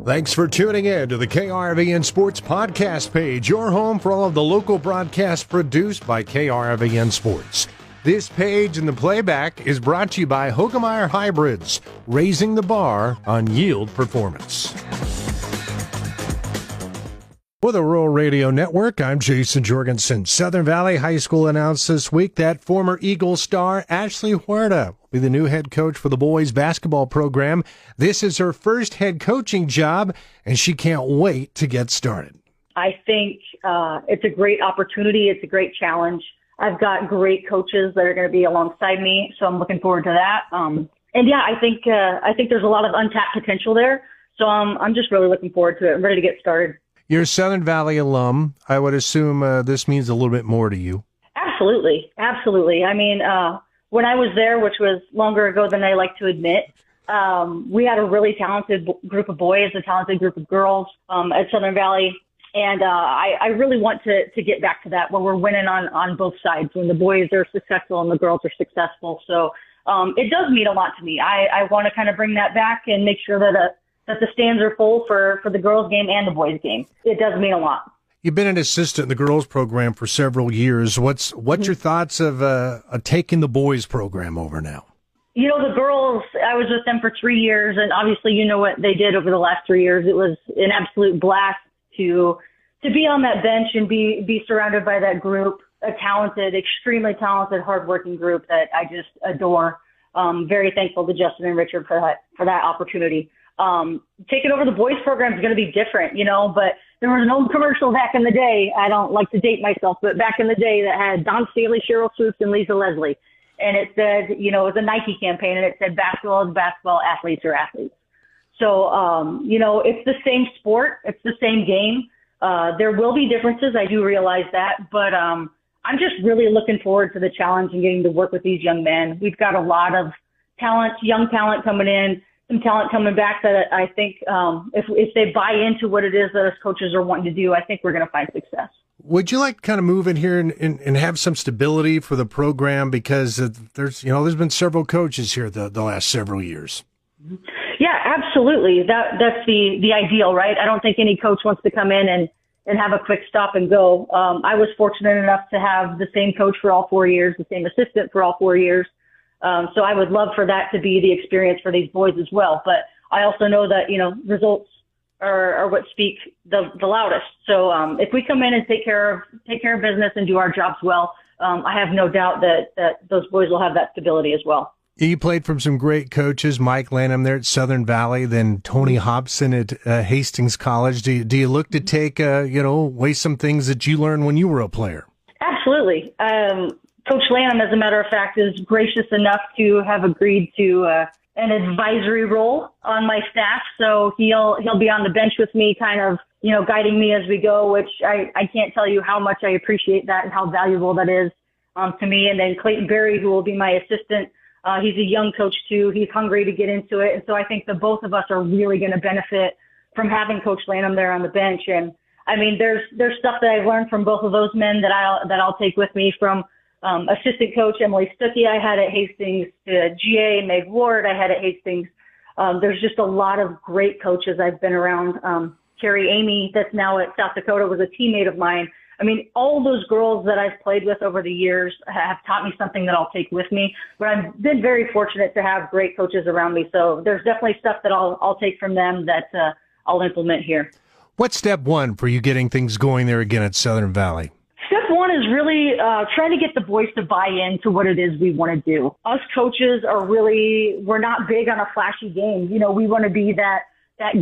Thanks for tuning in to the KRVN Sports Podcast page, your home for all of the local broadcasts produced by KRVN Sports. This page and the playback is brought to you by Hoegemeyer Hybrids, raising the bar on yield performance. For the Rural Radio Network, I'm Jayson Jorgensen. Southern Valley High School announced this week that former Eagle star Ashley Huerta will be the new head coach for the boys basketball program. This is her first head coaching job, and she can't wait to get started. I think it's a great opportunity. It's a great challenge. I've got great coaches that are going to be alongside me, so I'm looking forward to that. I think there's a lot of untapped potential there, so I'm just really looking forward to it. I'm ready to get started. You're a Southern Valley alum. I would assume this means a little bit more to you. Absolutely. I mean, when I was there, which was longer ago than I like to admit, we had a really talented group of boys, a talented group of girls at Southern Valley. And I really want to get back to that, where we're winning on both sides, when the boys are successful and the girls are successful. So it does mean a lot to me. I want to kind of bring that back and make sure that the stands are full for the girls' game and the boys' game. It does mean a lot. You've been an assistant in the girls' program for several years. What's your thoughts of taking the boys' program over now? You know, the girls, I was with them for 3 years, and obviously you know what they did over the last 3 years. It was an absolute blast to be on that bench and be surrounded by that group, a talented, extremely talented, hardworking group that I just adore. Very thankful to Justin and Richard for that opportunity. Taking over the boys program is going to be different, you know, but there was an old commercial back in the day. I don't like to date myself, but back in the day that had Don Staley, Cheryl Swoops, and Lisa Leslie. And it said, you know, it was a Nike campaign, and it said basketball is basketball, athletes are athletes. So, you know, it's the same sport. It's the same game. There will be differences. I do realize that, but I'm just really looking forward to the challenge and getting to work with these young men. We've got a lot of talent, young talent coming in, some talent coming back that I think if they buy into what it is that us coaches are wanting to do, I think we're going to find success. Would you like to kind of move in here and have some stability for the program? Because there's been several coaches here the last several years. Yeah, absolutely. That's the ideal, right? I don't think any coach wants to come in and have a quick stop and go. I was fortunate enough to have the same coach for all 4 years, the same assistant for all 4 years. So I would love for that to be the experience for these boys as well. But I also know that, you know, results are what speak the loudest. So if we come in and take care of business and do our jobs well, I have no doubt that those boys will have that stability as well. You played from some great coaches, Mike Lanham there at Southern Valley, then Tony Hobson at Hastings College. Do you look to take, away some things that you learned when you were a player? Absolutely. Coach Lanham, as a matter of fact, is gracious enough to have agreed to an advisory role on my staff. So he'll be on the bench with me, kind of, you know, guiding me as we go, which I can't tell you how much I appreciate that and how valuable that is to me. And then Clayton Berry, who will be my assistant. He's a young coach too. He's hungry to get into it. And so I think the both of us are really going to benefit from having Coach Lanham there on the bench. And I mean, there's stuff that I've learned from both of those men that I'll take with me, from assistant coach Emily Stuckey I had at Hastings, to GA Meg Ward I had at Hastings. There's just a lot of great coaches I've been around. Carrie Amy, that's now at South Dakota, was a teammate of mine. I mean, all those girls that I've played with over the years have taught me something that I'll take with me. But I've been very fortunate to have great coaches around me. So there's definitely stuff that I'll take from them that I'll implement here. What's step one for you getting things going there again at Southern Valley? Step one is really trying to get the boys to buy into what it is we want to do. Us coaches we're not big on a flashy game. You know, we want to be that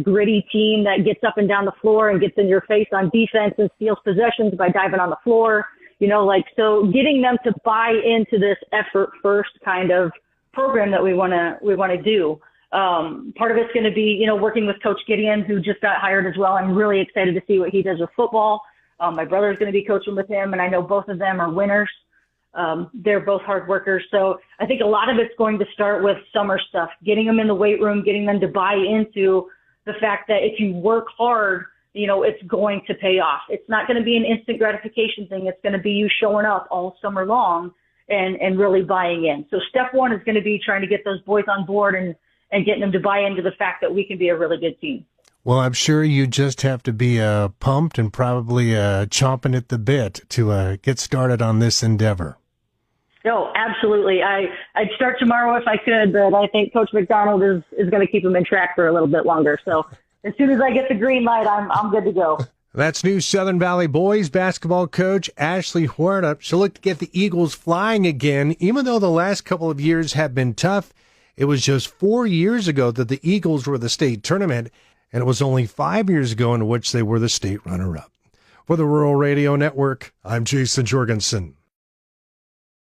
gritty team that gets up and down the floor and gets in your face on defense and steals possessions by diving on the floor. You know, so getting them to buy into this effort first kind of program that we want to do. Part of it's going to be, you know, working with Coach Gideon, who just got hired as well. I'm really excited to see what he does with football. My brother's going to be coaching with him, and I know both of them are winners. They're both hard workers. So I think a lot of it's going to start with summer stuff, getting them in the weight room, getting them to buy into the fact that if you work hard, you know, it's going to pay off. It's not going to be an instant gratification thing. It's going to be you showing up all summer long and really buying in. So step one is going to be trying to get those boys on board and getting them to buy into the fact that we can be a really good team. Well, I'm sure you just have to be pumped and probably chomping at the bit to get started on this endeavor. No, absolutely. I'd start tomorrow if I could, but I think Coach McDonald is going to keep him in track for a little bit longer. So as soon as I get the green light, I'm good to go. That's new Southern Valley boys basketball coach Ashley Huerta. She'll look to get the Eagles flying again, even though the last couple of years have been tough. It was just 4 years ago that the Eagles were the state tournament, and it was only 5 years ago in which they were the state runner-up. For the Rural Radio Network, I'm Jayson Jorgensen.